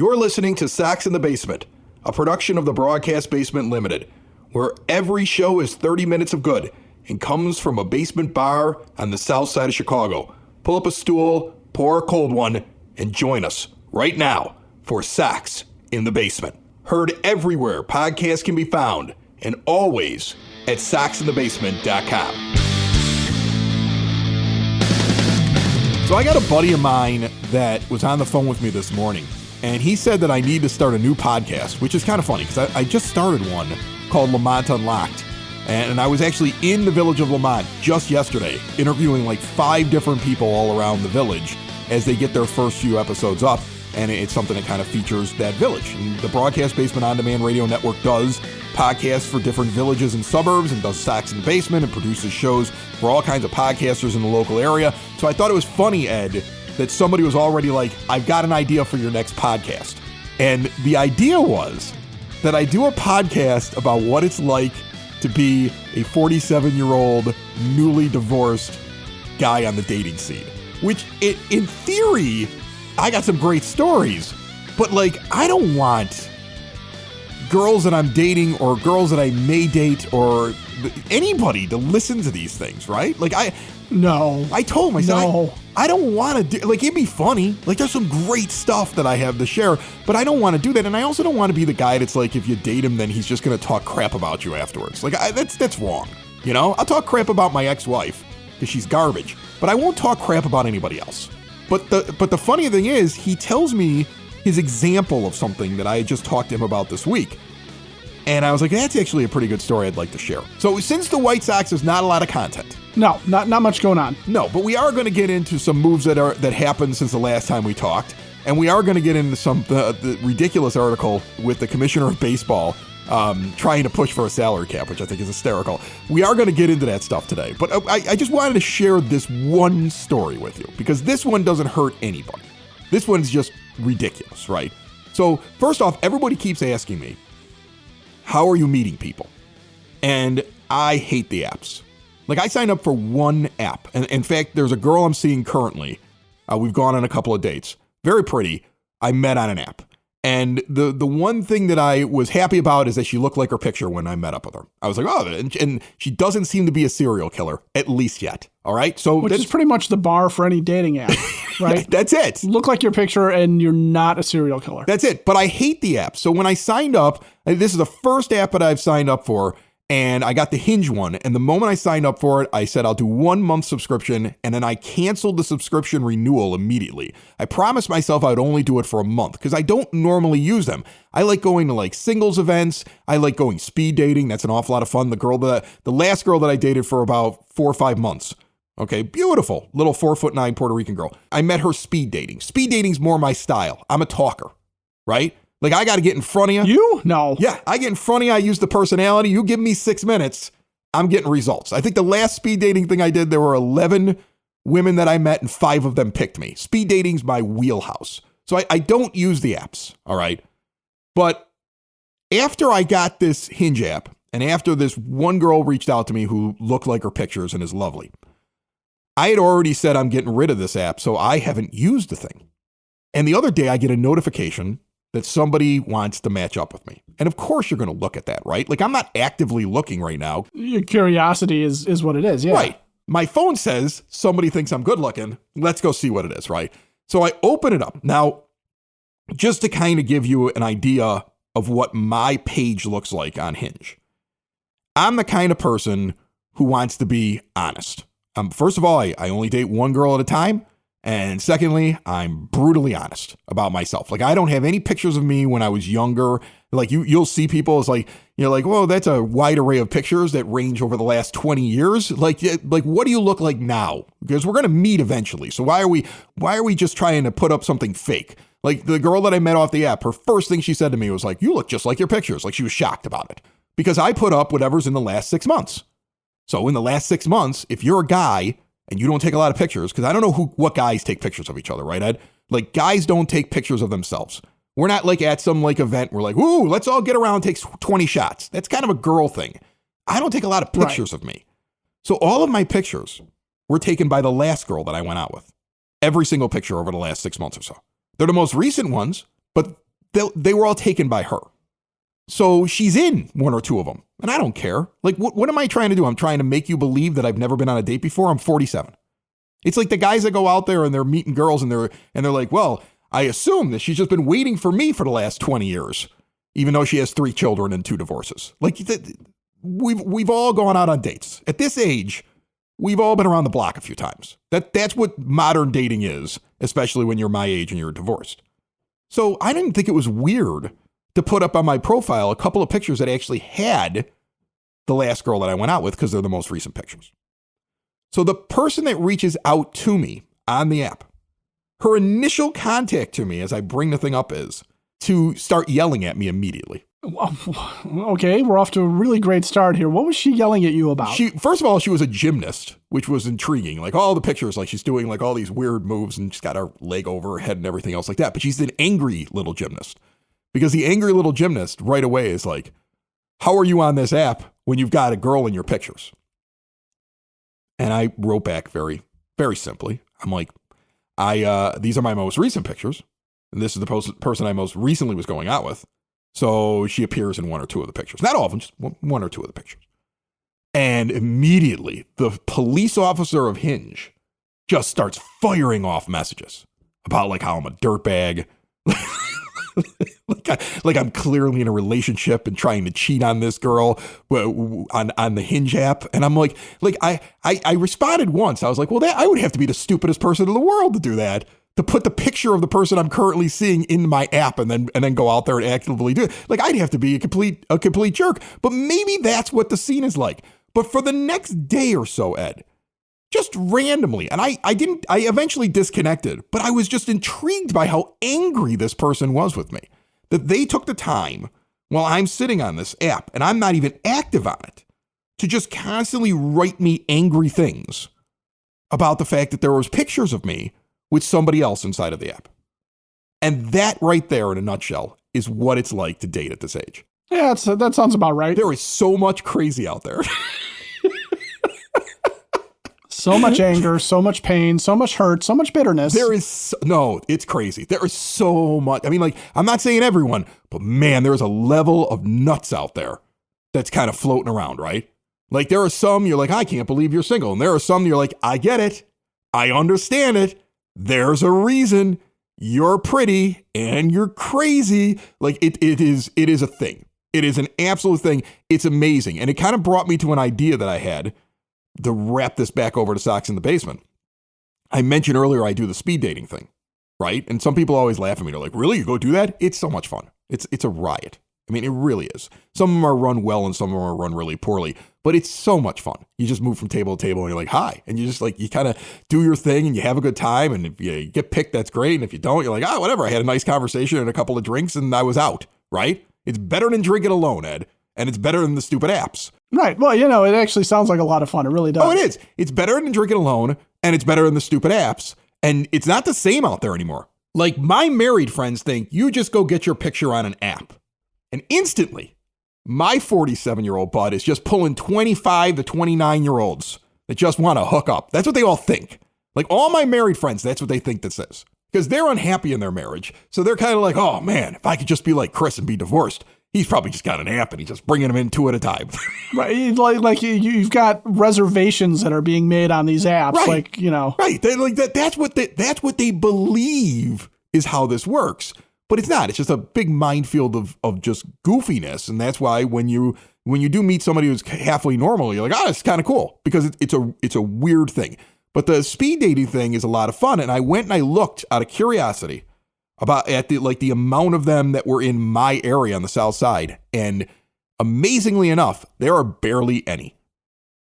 You're listening to Sax in the Basement, a production of the Broadcast Basement Limited, where every show is 30 minutes of good and comes from a basement bar on the south side of Chicago. Pull up a stool, pour a cold one, and join us right now for Sax in the Basement. Heard everywhere podcasts can be found, and always at saxinthebasement.com. So I got a buddy of mine that was on the phone with me this morning, and he said that I need to start a new podcast, which is kind of funny because I just started one called Lamont Unlocked. And I was actually in the village of Lamont just yesterday, interviewing like 5 different people all around the village as they get their first few episodes up. And it's something that kind of features that village. And the Broadcast Basement On Demand Radio Network does podcasts for different villages and suburbs and does Sax in the Basement and produces shows for all kinds of podcasters in the local area. So I thought it was funny, Ed, that somebody was already like, I've got an idea for your next podcast. And the idea was that I do a podcast about what it's like to be a 47-year-old, newly divorced guy on the dating scene. Which, in theory, I got some great stories, but like, I don't want girls that I'm dating or girls that I may date or anybody to listen to these things, right? Like, I told myself, I don't want to do, like, it'd be funny. Like, there's some great stuff that I have to share, but I don't want to do that. And I also don't want to be the guy that's like, if you date him, then he's just going to talk crap about you afterwards. Like, that's wrong. You know, I'll talk crap about my ex-wife because she's garbage, but I won't talk crap about anybody else. But the funny thing is, he tells me his example of something that I had just talked to him about this week. And I was like, that's actually a pretty good story I'd like to share. So since the White Sox, there's not a lot of content. No, not much going on. No, but we are going to get into some moves that happened since the last time we talked. And we are going to get into the ridiculous article with the commissioner of baseball trying to push for a salary cap, which I think is hysterical. We are going to get into that stuff today. But I just wanted to share this one story with you because this one doesn't hurt anybody. This one's just ridiculous, right? So first off, everybody keeps asking me, how are you meeting people? And I hate the apps. Like, I signed up for one app. And in fact, there's a girl I'm seeing currently. We've gone on a couple of dates. Very pretty. I met on an app. And the one thing that I was happy about is that she looked like her picture when I met up with her. I was like, oh, and she doesn't seem to be a serial killer, at least yet. All right. So which is pretty much the bar for any dating app, right? That's it. Look like your picture and you're not a serial killer. That's it. But I hate the app. So when I signed up, this is the first app that I've signed up for. And I got the Hinge one. And the moment I signed up for it, I said, I'll do 1 month subscription. And then I canceled the subscription renewal immediately. I promised myself I'd only do it for a month because I don't normally use them. I like going to like singles events. I like going speed dating. That's an awful lot of fun. The last girl that I dated for about 4 or 5 months. Okay, beautiful. Little 4'9" Puerto Rican girl. I met her speed dating. Speed dating's more my style. I'm a talker, right? Like, I got to get in front of you. You? No. Yeah, I get in front of you. I use the personality. You give me 6 minutes, I'm getting results. I think the last speed dating thing I did, there were 11 women that I met and 5 of them picked me. Speed dating's my wheelhouse. So I don't use the apps, all right? But after I got this Hinge app and after this one girl reached out to me who looked like her pictures and is lovely, I had already said I'm getting rid of this app, so I haven't used the thing. And the other day I get a notification that somebody wants to match up with me. And of course you're going to look at that, right? Like, I'm not actively looking right now. Your curiosity is what it is, yeah. Right. My phone says somebody thinks I'm good looking. Let's go see what it is, right? So I open it up. Now, just to kind of give you an idea of what my page looks like on Hinge, I'm the kind of person who wants to be honest. First of all, I only date one girl at a time. And secondly, I'm brutally honest about myself. Like, I don't have any pictures of me when I was younger. Like, you'll see people, it's like, you're like, whoa, that's a wide array of pictures that range over the last 20 years. Like, what do you look like now? Because we're going to meet eventually. So why are we just trying to put up something fake? Like, the girl that I met off the app, her first thing she said to me was like, you look just like your pictures. Like, she was shocked about it because I put up whatever's in the last 6 months. So in the last 6 months, if you're a guy and you don't take a lot of pictures, because I don't know what guys take pictures of each other, right, Ed? Like, guys don't take pictures of themselves. We're not like at some like event. We're like, ooh, let's all get around and take 20 shots. That's kind of a girl thing. I don't take a lot of pictures of me. So all of my pictures were taken by the last girl that I went out with. Every single picture over the last 6 months or so. They're the most recent ones, but they were all taken by her. So she's in one or two of them, and I don't care. Like, what am I trying to do? I'm trying to make you believe that I've never been on a date before. I'm 47. It's like the guys that go out there and they're meeting girls and they're like, well, I assume that she's just been waiting for me for the last 20 years, even though she has 3 children and 2 divorces. Like, we've all gone out on dates. At this age, we've all been around the block a few times. That's what modern dating is, especially when you're my age and you're divorced. So I didn't think it was weird to put up on my profile a couple of pictures that actually had the last girl that I went out with, because they're the most recent pictures. So the person that reaches out to me on the app, her initial contact to me as I bring the thing up is to start yelling at me immediately. Okay, we're off to a really great start here. What was she yelling at you about? First of all, she was a gymnast, which was intriguing. Like, all the pictures, like she's doing like all these weird moves and she's got her leg over her head and everything else like that. But she's an angry little gymnast, because the angry little gymnast right away is like, how are you on this app when you've got a girl in your pictures? And I wrote back very, very simply. I'm like, these are my most recent pictures, and this is the person I most recently was going out with. So she appears in 1 or 2 of the pictures. Not all of them, just 1 or 2 of the pictures. And immediately, the police officer of Hinge just starts firing off messages about like how I'm a dirtbag, like I'm clearly in a relationship and trying to cheat on this girl on the Hinge app. And I'm like I responded once. I was like, well, I would have to be the stupidest person in the world to do that, to put the picture of the person I'm currently seeing in my app and then go out there and actively do it. Like, I'd have to be a complete jerk. But maybe that's what the scene is like. But for the next day or so, Ed, just randomly, and I eventually disconnected, but I was just intrigued by how angry this person was with me, that they took the time while I'm sitting on this app and I'm not even active on it to just constantly write me angry things about the fact that there was pictures of me with somebody else inside of the app. And that right there in a nutshell is what it's like to date at this age. Yeah, that sounds about right. There is so much crazy out there. So much anger, so much pain, so much hurt, so much bitterness. It's crazy. There is so much. I mean, like, I'm not saying everyone, but man, there's a level of nuts out there that's kind of floating around, right? Like, there are some you're like, I can't believe you're single. And there are some you're like, I get it. I understand it. There's a reason. You're pretty and you're crazy. Like, it is a thing. It is an absolute thing. It's amazing. And it kind of brought me to an idea that I had to wrap this back over to Socks in the Basement. I mentioned earlier I do the speed dating thing, right? And some people always laugh at me. They're like, really? You go do that? It's so much fun. It's a riot. I mean, it really is. Some of them are run well and some of them are run really poorly, but it's so much fun. You just move from table to table and you're like, hi. And you just like, you kind of do your thing and you have a good time. And if you get picked, that's great. And if you don't, you're like, whatever. I had a nice conversation and a couple of drinks and I was out, right? It's better than drinking alone, Ed. And it's better than the stupid apps. Right. Well, it actually sounds like a lot of fun. It really does. Oh, it is. It's better than drinking alone, and it's better than the stupid apps. And it's not the same out there anymore. Like, my married friends think you just go get your picture on an app. And instantly, my 47-year-old bud is just pulling 25 to 29-year-olds that just want to hook up. That's what they all think. Like, all my married friends, that's what they think this is. Because they're unhappy in their marriage. So they're kind of like, oh, man, if I could just be like Chris and be divorced. He's probably just got an app and he's just bringing them in 2 at a time. Right. Like you've got reservations that are being made on these apps. Right. Like, Right. That's what they believe is how this works. But it's not. It's just a big minefield of just goofiness. And that's why when you do meet somebody who's halfway normal, you're like, it's kind of cool because it's a weird thing. But the speed dating thing is a lot of fun. And I went and I looked out of curiosity about the amount of them that were in my area on the south side. And amazingly enough, there are barely any.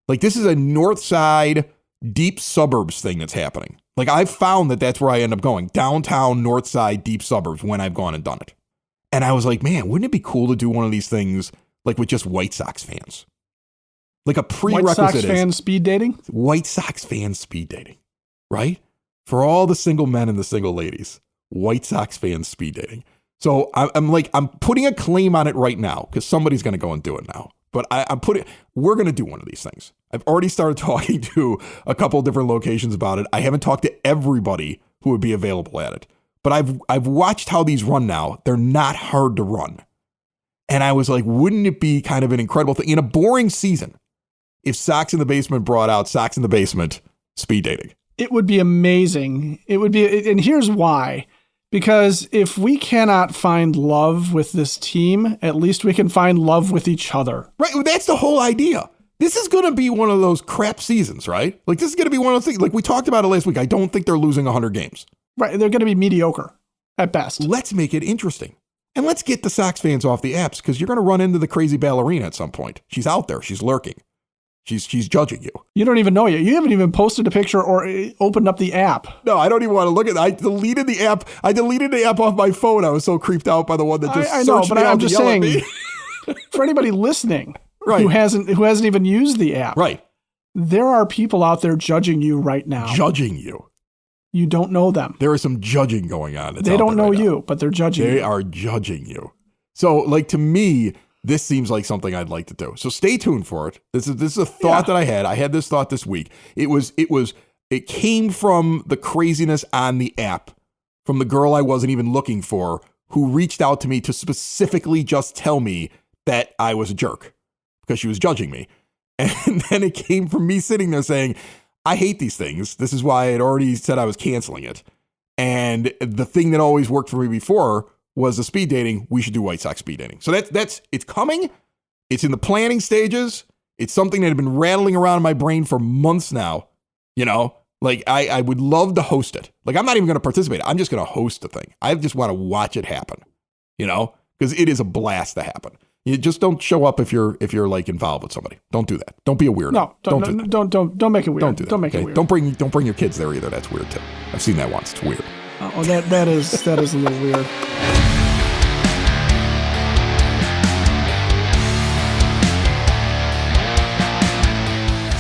Like, this is a north side, deep suburbs thing that's happening. Like, I've found that that's where I end up going. Downtown, north side, deep suburbs when I've gone and done it. And I was like, man, wouldn't it be cool to do one of these things like with just White Sox fans? Like a prerequisite. White Sox fan speed dating? White Sox fan speed dating, right? For all the single men and the single ladies. White Sox fans speed dating. So I'm putting a claim on it right now because somebody's going to go and do it now. But we're going to do one of these things. I've already started talking to a couple of different locations about it. I haven't talked to everybody who would be available at it, but I've watched how these run now. They're not hard to run. And I was like, wouldn't it be kind of an incredible thing in a boring season if Sox in the Basement brought out Sox in the Basement speed dating? It would be amazing. It would be, and here's why. Because if we cannot find love with this team, at least we can find love with each other. Right. Well, that's the whole idea. This is going to be one of those crap seasons, right? Like, this is going to be one of those things. Like, we talked about it last week. I don't think they're losing 100 games. Right. They're going to be mediocre at best. Let's make it interesting. And let's get the Sox fans off the apps, because you're going to run into the crazy ballerina at some point. She's out there. She's lurking. She's judging you. You don't even know yet. You haven't even posted a picture or opened up the app. No, I don't even want to look at it. I deleted the app. I deleted the app off my phone. I was so creeped out by the one that just I know, but I'm just saying, for anybody listening right. who hasn't even used the app, right? There are people out there judging you right now. Judging you. You don't know them. There is some judging going on. They don't know you, but they're judging you. They are judging you. So, like, to me, this seems like something I'd like to do. So stay tuned for it. This is a thought that I had. I had this thought this week. It came from the craziness on the app, from the girl I wasn't even looking for, who reached out to me to specifically just tell me that I was a jerk because she was judging me. And then it came from me sitting there saying, I hate these things. This is why I had already said I was canceling it. And the thing that always worked for me before was the speed dating. We should do White Sox speed dating. So that's it's coming. It's in the planning stages. It's something that had been rattling around in my brain for months now. You know, like I would love to host it. Like, I'm not even going to participate. I'm just going to host the thing. I just want to watch it happen, you know, because it is a blast to happen. You just don't show up if you're like involved with somebody. Don't do that. Don't be a weirdo. No, don't make it weird. Don't do that. Don't make it weird. Don't bring your kids there either. That's weird too. I've seen that once. It's weird. Oh, that is a little weird.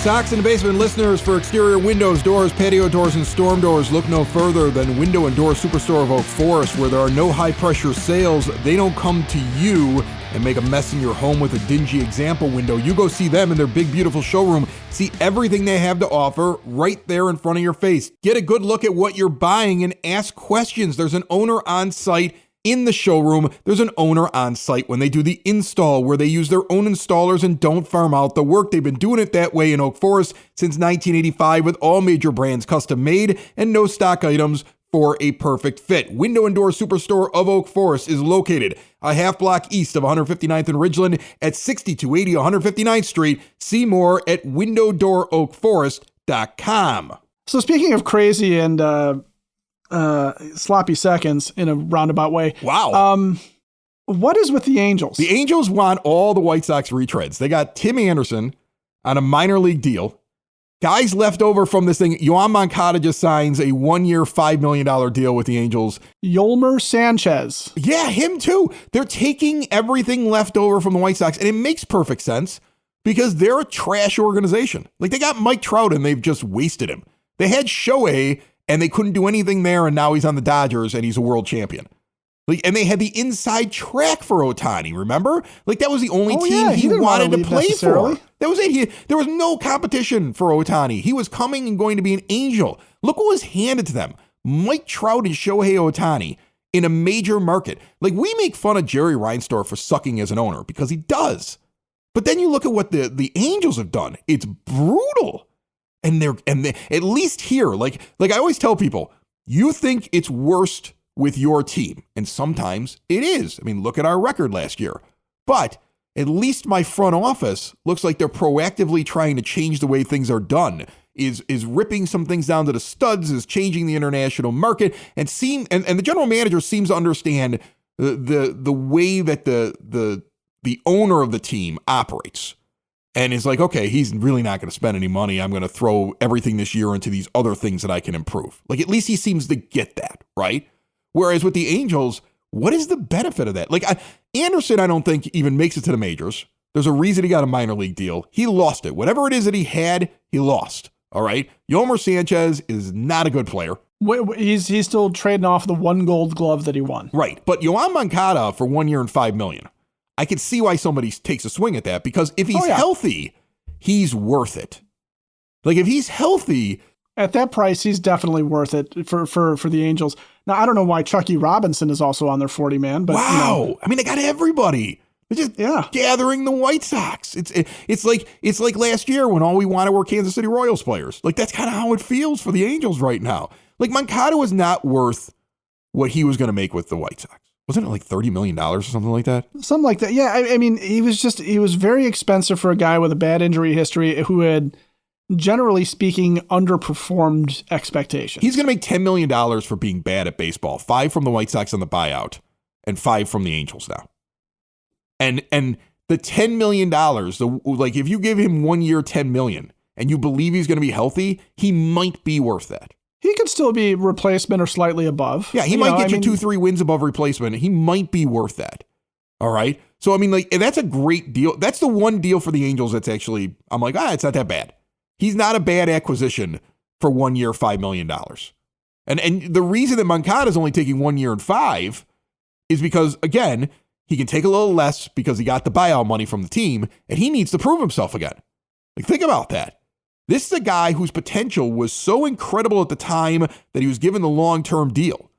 Sox in the Basement listeners, for exterior windows, doors, patio doors, and storm doors, look no further than Window and Door Superstore of Oak Forest, where there are no high-pressure sales. They don't come to you and make a mess in your home with a dingy example window. You go see them in their big, beautiful showroom. See everything they have to offer right there in front of your face. Get a good look at what you're buying and ask questions. There's an owner on site in the showroom. There's an owner on site when they do the install, where they use their own installers and don't farm out the work. They've been doing it that way in Oak Forest since 1985, with all major brands custom made and no stock items for a perfect fit. Window and Door Superstore of Oak Forest is located a half block east of 159th and Ridgeland at 6280 159th Street. See more at windowdooroakforest.com. So speaking of crazy and sloppy seconds in a roundabout way. Wow. What is with the Angels? The Angels want all the White Sox retreads. They got Tim Anderson on a minor league deal. Guys left over from this thing. Yoan Moncada just signs a 1-year, $5 million deal with the Angels. Yolmer Sanchez. Yeah, him too. They're taking everything left over from the White Sox, and it makes perfect sense because they're a trash organization. Like, they got Mike Trout and they've just wasted him. They had Shohei and they couldn't do anything there, and now he's on the Dodgers and he's a world champion. Like, and they had the inside track for Ohtani, remember? Like, that was the only team he wanted to play for. That was it. There was no competition for Ohtani. He was coming and going to be an Angel. Look what was handed to them. Mike Trout and Shohei Ohtani in a major market. Like, we make fun of Jerry Reinsdorf for sucking as an owner because he does. But then you look at what the Angels have done. It's brutal. And they at least here, like I always tell people, you think it's worst with your team. And sometimes it is. I mean, look at our record last year. But at least my front office looks like they're proactively trying to change the way things are done, is ripping some things down to the studs, is changing the international market, and the general manager seems to understand the way that the owner of the team operates. And is like, okay, he's really not going to spend any money. I'm going to throw everything this year into these other things that I can improve. Like, at least he seems to get that, right? Whereas with the Angels, what is the benefit of that? Like, Anderson, I don't think even makes it to the majors. There's a reason he got a minor league deal. He lost it. Whatever it is that he had, he lost. All right. Yolmer Sanchez is not a good player. He's still trading off the one Gold Glove that he won. Right. But Yoan Moncada for 1 year and $5 million. I could see why somebody takes a swing at that, because if he's healthy, he's worth it. Like, if he's healthy at that price, he's definitely worth it for the Angels. Now, I don't know why Chucky Robinson is also on their 40-man, but wow. I mean, they got everybody. They're just gathering the White Sox. It's like last year when all we wanted were Kansas City Royals players. Like, that's kind of how it feels for the Angels right now. Like, Moncada was not worth what he was going to make with the White Sox. Wasn't it like $30 million or something like that? Something like that. Yeah, I mean, he was very expensive for a guy with a bad injury history who had, generally speaking, underperformed expectations. He's going to make $10 million for being bad at baseball. 5 from the White Sox on the buyout and 5 from the Angels now. And the $10 million, like if you give him 1 year, $10 million, and you believe he's going to be healthy, he might be worth that. He could still be replacement or slightly above. Yeah, he might get you 2-3 wins above replacement. He might be worth that. All right. So, I mean, like, that's a great deal. That's the one deal for the Angels that's actually, I'm like, it's not that bad. He's not a bad acquisition for 1 year, $5 million. And the reason that Moncada is only taking 1 year and 5 is because, again, he can take a little less because he got the buyout money from the team, and he needs to prove himself again. Like, think about that. This is a guy whose potential was so incredible at the time that he was given the long-term deal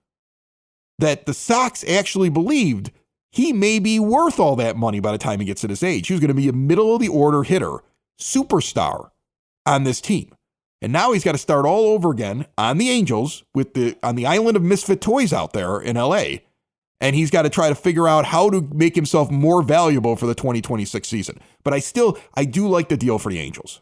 that the Sox actually believed he may be worth all that money by the time he gets to this age. He was going to be a middle-of-the-order hitter, superstar on this team. And now he's got to start all over again on the Angels on the island of misfit toys out there in L.A., and he's got to try to figure out how to make himself more valuable for the 2026 season. But I do like the deal for the Angels.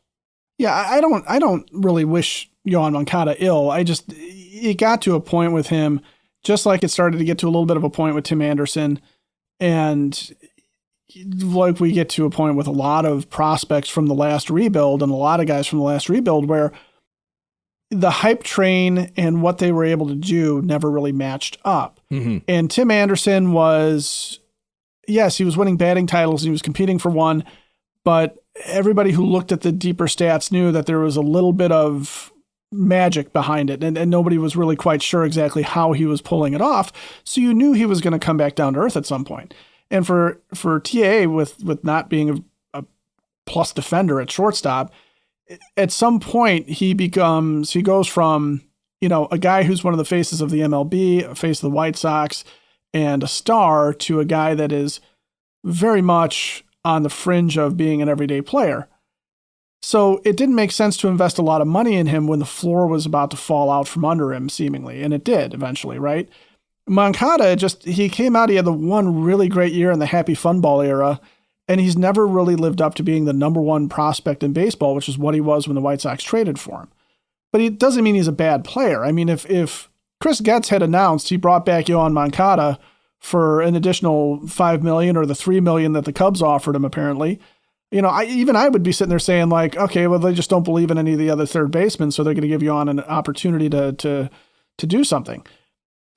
Yeah, I don't really wish Yoan Moncada ill. It got to a point with him, just like it started to get to a little bit of a point with Tim Anderson, and like we get to a point with a lot of prospects from the last rebuild and a lot of guys from the last rebuild where the hype train and what they were able to do never really matched up. Mm-hmm. And Tim Anderson was winning batting titles. He was competing for one, but everybody who looked at the deeper stats knew that there was a little bit of magic behind it, and nobody was really quite sure exactly how he was pulling it off. So you knew he was going to come back down to earth at some point. And for TAA, with not being a plus defender at shortstop, at some point he goes from, a guy who's one of the faces of the MLB, a face of the White Sox, and a star to a guy that is very much on the fringe of being an everyday player. So it didn't make sense to invest a lot of money in him when the floor was about to fall out from under him, seemingly. And it did eventually, right? Moncada, he came out, he had the one really great year in the Happy Fun Ball era, and he's never really lived up to being the number one prospect in baseball, which is what he was when the White Sox traded for him. But it doesn't mean he's a bad player. I mean, if Chris Getz had announced he brought back Yoan Moncada for an additional $5 million or the $3 million that the Cubs offered him, apparently, I would be sitting there saying, like, okay, well, they just don't believe in any of the other third basemen, so they're going to give Yoan an opportunity to do something.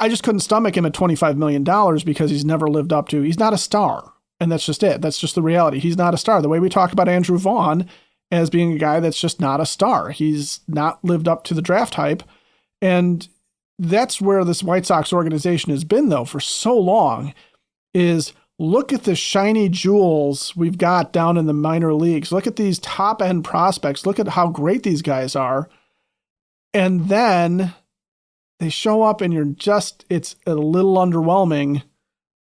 I just couldn't stomach him at $25 million because he's never lived up to, he's not a star. And that's just it. That's just the reality. He's not a star. The way we talk about Andrew Vaughn as being a guy that's just not a star. He's not lived up to the draft hype. And that's where this White Sox organization has been, though, for so long, is look at the shiny jewels we've got down in the minor leagues. Look at these top-end prospects. Look at how great these guys are. And then they show up and it's a little underwhelming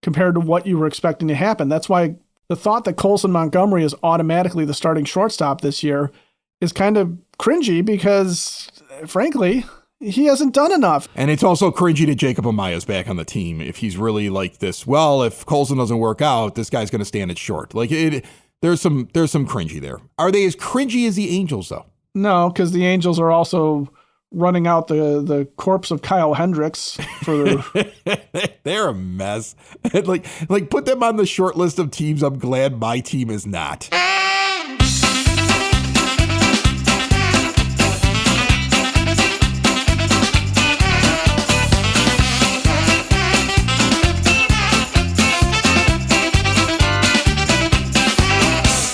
compared to what you were expecting to happen. That's why the thought that Colson Montgomery is automatically the starting shortstop this year is kind of cringy because, frankly, he hasn't done enough. And it's also cringy that Jacob Amaya's back on the team if he's really like this. Well, if Colson doesn't work out, this guy's going to stand it short. Like there's some cringy there. Are they as cringy as the Angels, though? No, because the Angels are also running out the corpse of Kyle Hendricks for they're a mess. like put them on the short list of teams I'm glad my team is not.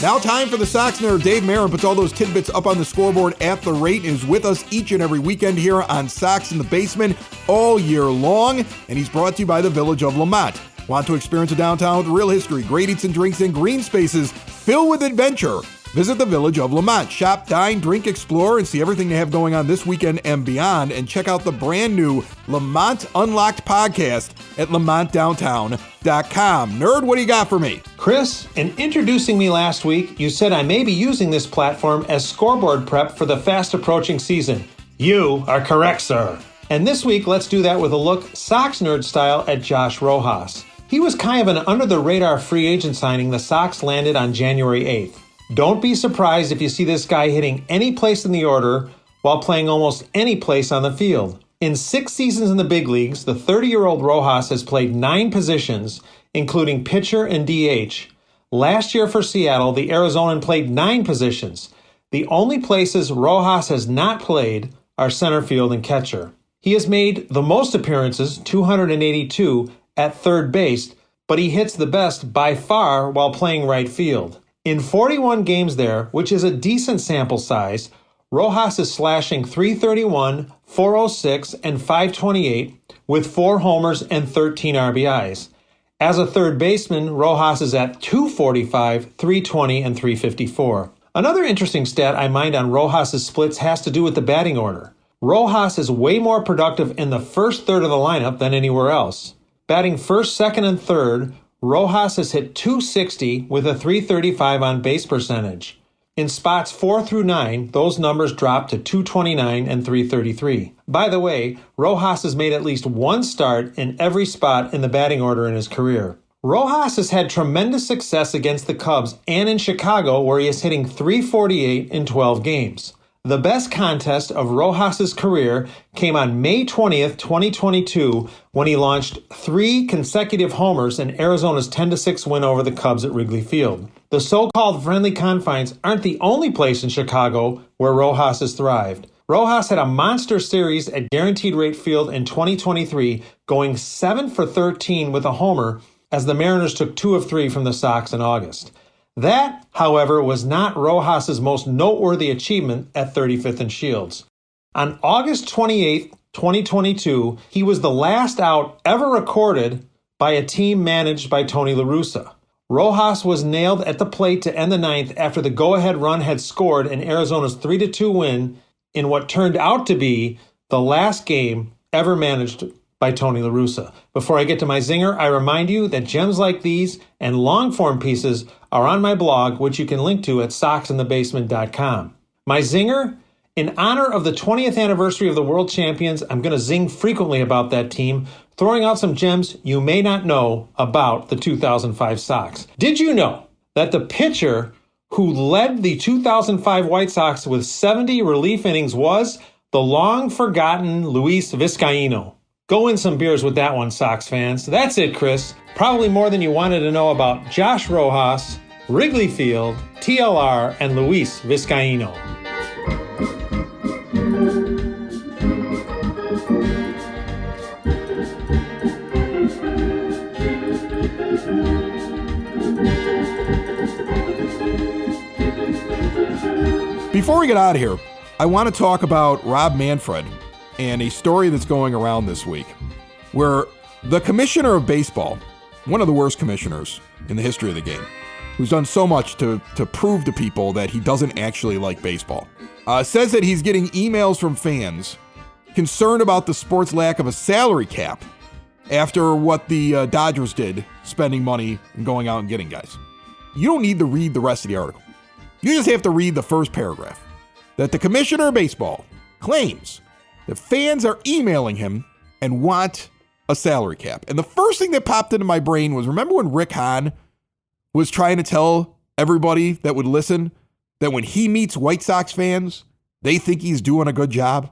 Now time for the Sox Nerd. Dave Marin puts all those tidbits up on the scoreboard at the rate and is with us each and every weekend here on Sox in the Basement all year long. And he's brought to you by the Village of Lamont. Want to experience a downtown with real history, great eats and drinks, and green spaces filled with adventure? Visit the Village of Lemont. Shop, dine, drink, explore, and see everything they have going on this weekend and beyond. And check out the brand new Lemont Unlocked podcast at LemontDowntown.com. Nerd, what do you got for me? Chris, in introducing me last week, you said I may be using this platform as scoreboard prep for the fast-approaching season. You are correct, sir. And this week, let's do that with a look, Sox nerd style, at Josh Rojas. He was kind of an under-the-radar free agent signing the Sox landed on January 8th. Don't be surprised if you see this guy hitting any place in the order while playing almost any place on the field. In 6 seasons in the big leagues, the 30-year-old Rojas has played 9 positions, including pitcher and DH. Last year for Seattle, the Arizonan played 9 positions. The only places Rojas has not played are center field and catcher. He has made the most appearances, 282, at third base, but he hits the best by far while playing right field. In 41 games there, which is a decent sample size, Rojas is slashing .331, .406, and .528 with 4 homers and 13 RBIs. As a third baseman, Rojas is at .245, .320, and .354. Another interesting stat I mind on Rojas' splits has to do with the batting order. Rojas is way more productive in the first third of the lineup than anywhere else. Batting first, second, and third, Rojas has hit .260 with a .335 on base percentage. In spots 4 through 9, those numbers drop to .229 and .333. By the way, Rojas has made at least one start in every spot in the batting order in his career. Rojas has had tremendous success against the Cubs and in Chicago, where he is hitting .348 in 12 games. The best contest of Rojas' career came on May 20th, 2022, when he launched 3 consecutive homers in Arizona's 10-6 win over the Cubs at Wrigley Field. The so-called friendly confines aren't the only place in Chicago where Rojas has thrived. Rojas had a monster series at Guaranteed Rate Field in 2023, going 7 for 13 with a homer as the Mariners took 2 of 3 from the Sox in August. That, however, was not Rojas' most noteworthy achievement at 35th and Shields. On August 28, 2022, he was the last out ever recorded by a team managed by Tony La Russa. Rojas was nailed at the plate to end the 9th after the go-ahead run had scored in Arizona's 3-2 win in what turned out to be the last game ever managed by Tony La Russa. Before I get to my zinger, I remind you that gems like these and long-form pieces are on my blog, which you can link to at soxinthebasement.com. My zinger? In honor of the 20th anniversary of the World Champions, I'm going to zing frequently about that team, throwing out some gems you may not know about the 2005 Sox. Did you know that the pitcher who led the 2005 White Sox with 70 relief innings was the long-forgotten Luis Vizcaino? Go win some beers with that one, Sox fans. That's it, Chris. Probably more than you wanted to know about Josh Rojas, Wrigley Field, TLR, and Luis Vizcaino. Before we get out of here, I want to talk about Rob Manfred and a story that's going around this week where the commissioner of baseball, one of the worst commissioners in the history of the game, who's done so much to prove to people that he doesn't actually like baseball, says that he's getting emails from fans concerned about the sport's lack of a salary cap after what the Dodgers did, spending money and going out and getting guys. You don't need to read the rest of the article. You just have to read the first paragraph. That the commissioner of baseball claims that fans are emailing him and want a salary cap. And the first thing that popped into my brain was, remember when Rick Hahn was trying to tell everybody that would listen that when he meets White Sox fans, they think he's doing a good job?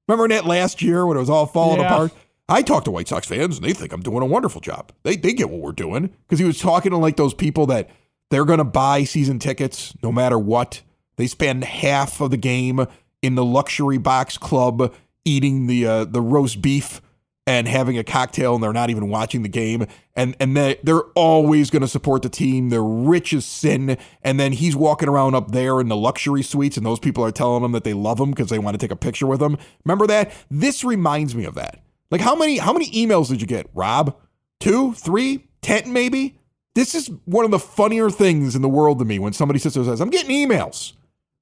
Remember that last year when it was all falling apart? I talk to White Sox fans and they think I'm doing a wonderful job. They get what we're doing, because he was talking to like those people that they're going to buy season tickets no matter what. They spend half of the game in the luxury box club eating the roast beef and having a cocktail, and they're not even watching the game. And they're always going to support the team. They're rich as sin. And then he's walking around up there in the luxury suites, and those people are telling him that they love him because they want to take a picture with him. Remember that? This reminds me of that. Like, how many emails did you get, Rob? 2, 3, 10 maybe? This is one of the funnier things in the world to me when somebody sits there and says, I'm getting emails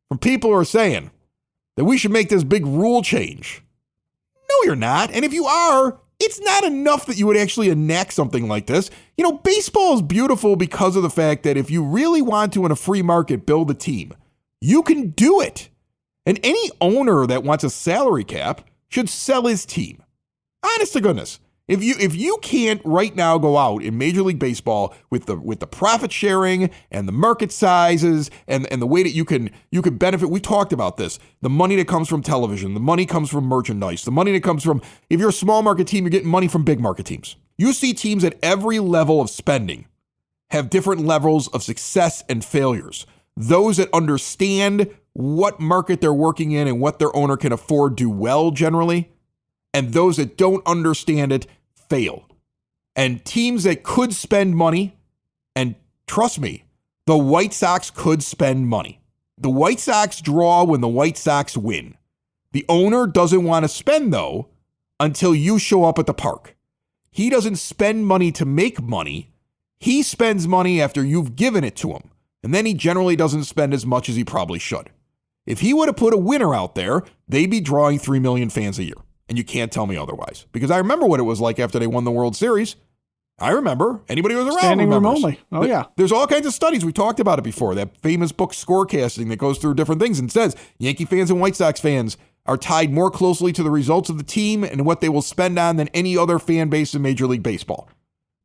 from people who are saying that we should make this big rule change. No, you're not. And if you are, it's not enough that you would actually enact something like this. You know, baseball is beautiful because of the fact that if you really want to, in a free market, build a team, you can do it. And any owner that wants a salary cap should sell his team. Honest to goodness. If you can't right now go out in Major League Baseball with the profit sharing and the market sizes and the way that you can benefit, we talked about this. The money that comes from television, the money comes from merchandise, the money that comes from, if you're a small market team, you're getting money from big market teams. You see teams at every level of spending have different levels of success and failures. Those that understand what market they're working in and what their owner can afford do well generally, and those that don't understand it fail. And teams that could spend money, and trust me, the White Sox could spend money. The White Sox draw when the White Sox win. The owner doesn't want to spend, though, until you show up at the park. He doesn't spend money to make money. He spends money after you've given it to him. And then he generally doesn't spend as much as he probably should. If he would have put a winner out there, they'd be drawing 3 million fans a year. And you can't tell me otherwise. Because I remember what it was like after they won the World Series. I remember. Anybody who was around Standing room remembers. only. Oh, yeah. There's all kinds of studies. We talked about it before. That famous book, Scorecasting, that goes through different things and says Yankee fans and White Sox fans are tied more closely to the results of the team and what they will spend on than any other fan base in Major League Baseball.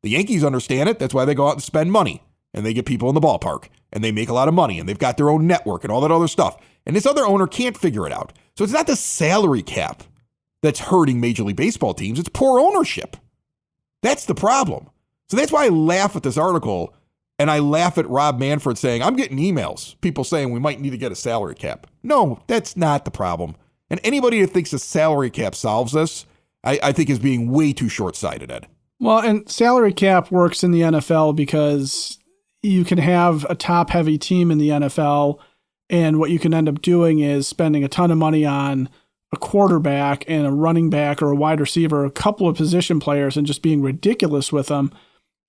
The Yankees understand it. That's why they go out and spend money. And they get people in the ballpark. And they make a lot of money. And they've got their own network and all that other stuff. And this other owner can't figure it out. So it's not the salary cap that's hurting Major League Baseball teams. It's poor ownership. That's the problem. So that's why I laugh at this article, and I laugh at Rob Manfred saying, I'm getting emails, people saying we might need to get a salary cap. No, that's not the problem. And anybody that thinks a salary cap solves this, I think is being way too short-sighted, Ed. Well, and salary cap works in the NFL because you can have a top-heavy team in the NFL, and what you can end up doing is spending a ton of money on a quarterback and a running back or a wide receiver, a couple of position players, and just being ridiculous with them.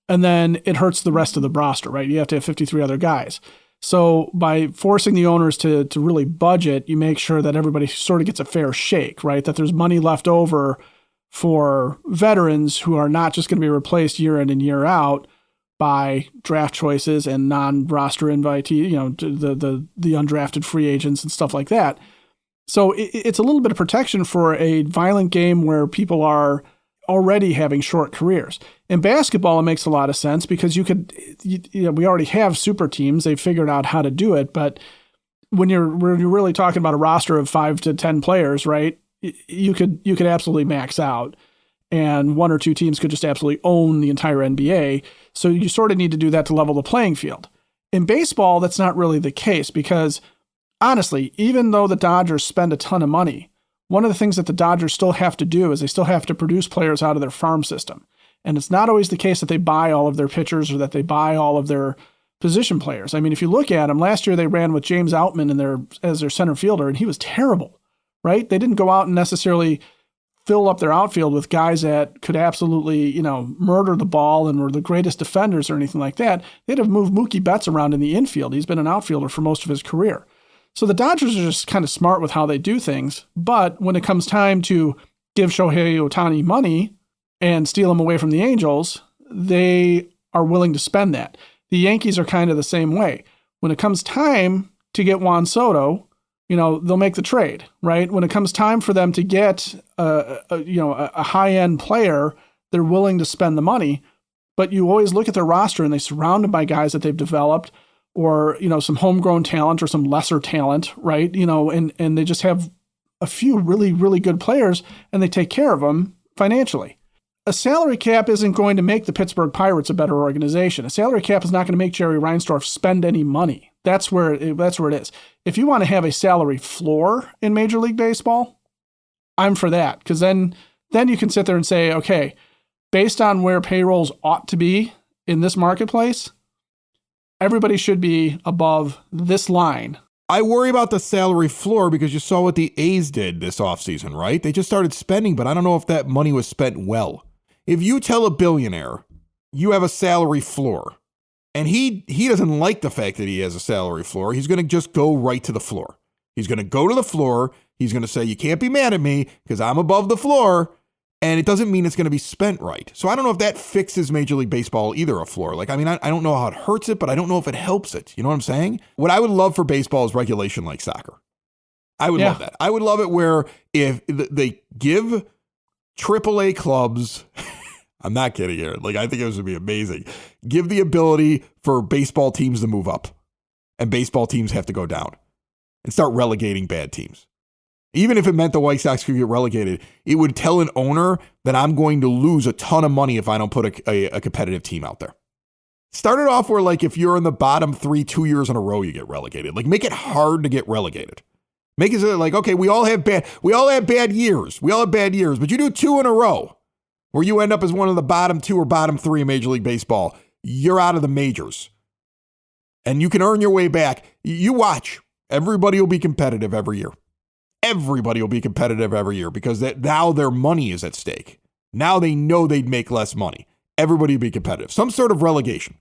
And then it hurts the rest of the roster, right? You have to have 53 other guys. So by forcing the owners to really budget, you make sure that everybody sort of gets a fair shake, right? That there's money left over for veterans who are not just going to be replaced year in and year out by draft choices and non-roster invitee, the undrafted free agents and stuff like that. So it's a little bit of protection for a violent game where people are already having short careers. In basketball, it makes a lot of sense because we already have super teams. They've figured out how to do it. But when you're really talking about a roster of 5 to 10 players, right, you could absolutely max out. And 1 or 2 teams could just absolutely own the entire NBA. So you sort of need to do that to level the playing field. In baseball, that's not really the case because honestly, even though the Dodgers spend a ton of money, one of the things that the Dodgers still have to do is they still have to produce players out of their farm system. And it's not always the case that they buy all of their pitchers or that they buy all of their position players. I mean, if you look at them, last year they ran with James Outman as their center fielder, and he was terrible, right? They didn't go out and necessarily fill up their outfield with guys that could absolutely, murder the ball and were the greatest defenders or anything like that. They'd have moved Mookie Betts around in the infield. He's been an outfielder for most of his career. So the Dodgers are just kind of smart with how they do things. But when it comes time to give Shohei Ohtani money and steal him away from the Angels, they are willing to spend that. The Yankees are kind of the same way. When it comes time to get Juan Soto, they'll make the trade, right? When it comes time for them to get a high-end player, they're willing to spend the money. But you always look at their roster and they surround them by guys that they've developed, or, some homegrown talent or some lesser talent, right? And they just have a few really, really good players and they take care of them financially. A salary cap isn't going to make the Pittsburgh Pirates a better organization. A salary cap is not going to make Jerry Reinsdorf spend any money. That's where it is. If you want to have a salary floor in Major League Baseball, I'm for that. Because then you can sit there and say, okay, based on where payrolls ought to be in this marketplace, everybody should be above this line. I worry about the salary floor because you saw what the A's did this offseason, right? They just started spending, but I don't know if that money was spent well. If you tell a billionaire you have a salary floor, And he doesn't like the fact that he has a salary floor. He's going to just go right to the floor. He's going to go to the floor. He's going to say, you can't be mad at me because I'm above the floor. And it doesn't mean it's going to be spent right. So I don't know if that fixes Major League Baseball either, a floor. Like, I mean, I don't know how it hurts it, but I don't know if it helps it. You know what I'm saying? What I would love for baseball is regulation like soccer. I would love that. I would love it where if they give AAA clubs, I'm not kidding here. Like, I think it would be amazing. Give the ability for baseball teams to move up and baseball teams have to go down and start relegating bad teams. Even if it meant the White Sox could get relegated, it would tell an owner that I'm going to lose a ton of money if I don't put a competitive team out there. Start it off where, like, if you're in the bottom 3 2 years in a row, you get relegated. Like, make it hard to get relegated. Make it so that, like, okay, we all have bad years. We all have bad years, but you do 2 in a row where you end up as one of the bottom 2 or bottom 3 in Major League Baseball. You're out of the majors. And you can earn your way back. You watch. Everybody will be competitive every year. Everybody will be competitive every year because now their money is at stake. Now they know they'd make less money. Everybody will be competitive. Some sort of relegation.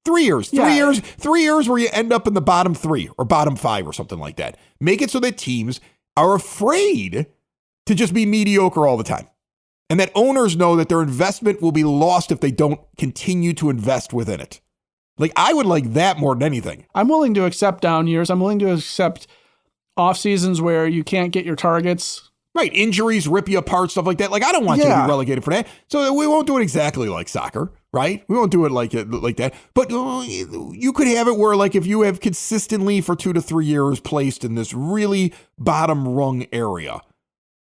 3 years, 3 years, 3 years where you end up in the bottom 3 or bottom 5 or something like that. Make it so that teams are afraid to just be mediocre all the time. And that owners know that their investment will be lost if they don't continue to invest within it. Like, I would like that more than anything. I'm willing to accept down years. I'm willing to accept off seasons where you can't get your targets. Right. Injuries rip you apart, stuff like that. Like, I don't want you to be relegated for that. So we won't do it exactly like soccer, right? We won't do it like that. But you could have it where, like, if you have consistently for 2 to 3 years placed in this really bottom rung area,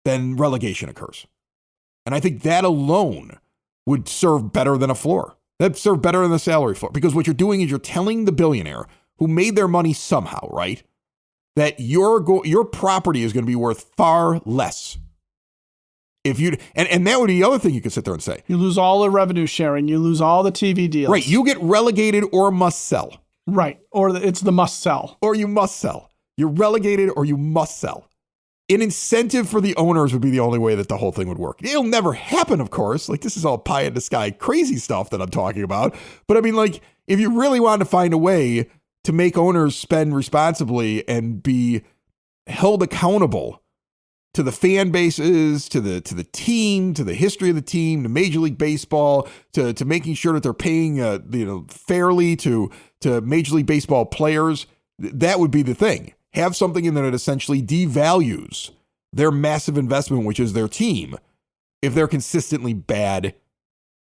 then relegation occurs. And I think that alone would serve better than a floor. That'd serve better than the salary floor. Because what you're doing is you're telling the billionaire who made their money somehow, right, that your property is going to be worth far less. If you and that would be the other thing you could sit there and say. You lose all the revenue sharing. You lose all the TV deals. Right. You get relegated or must sell. Right. Or it's the must sell. Or you must sell. You're relegated or you must sell. An incentive for the owners would be the only way that the whole thing would work. It'll never happen, of course. Like, this is all pie in the sky crazy stuff that I'm talking about. But I mean, like, if you really wanted to find a way to make owners spend responsibly and be held accountable to the fan bases, to the team, to the history of the team, to Major League Baseball, to making sure that they're paying fairly to Major League Baseball players, that would be the thing. Have something in there that essentially devalues their massive investment, which is their team, if they're consistently bad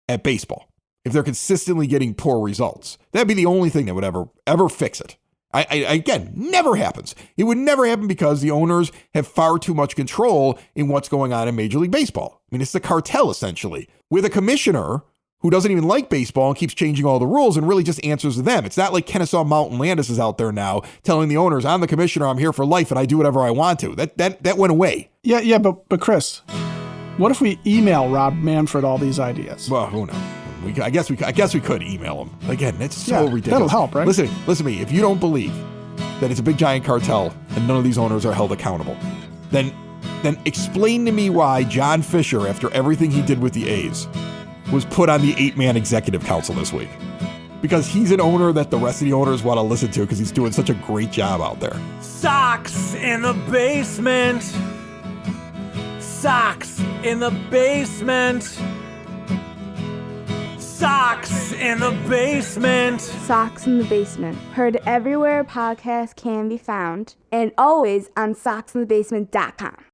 at baseball. If they're consistently getting poor results, that'd be the only thing that would ever fix it. Again, never happens. It would never happen because the owners have far too much control in what's going on in Major League Baseball. I mean, it's the cartel, essentially, with a commissioner who doesn't even like baseball and keeps changing all the rules and really just answers to them. It's not like Kennesaw Mountain Landis is out there now telling the owners, I'm the commissioner, I'm here for life, and I do whatever I want to. That went away. Yeah, but Chris, what if we email Rob Manfred all these ideas? Well, who knows? I guess we could email him. Again, it's so ridiculous. That'll help, right? Listen to me. If you don't believe that it's a big giant cartel and none of these owners are held accountable, then explain to me why John Fisher, after everything he did with the A's, was put on the 8-man executive council this week. Because he's an owner that the rest of the owners want to listen to because he's doing such a great job out there. Sox in the basement. Sox in the basement. Sox in the basement. Sox in the Basement. Heard everywhere podcasts can be found and always on soxinthebasement.com.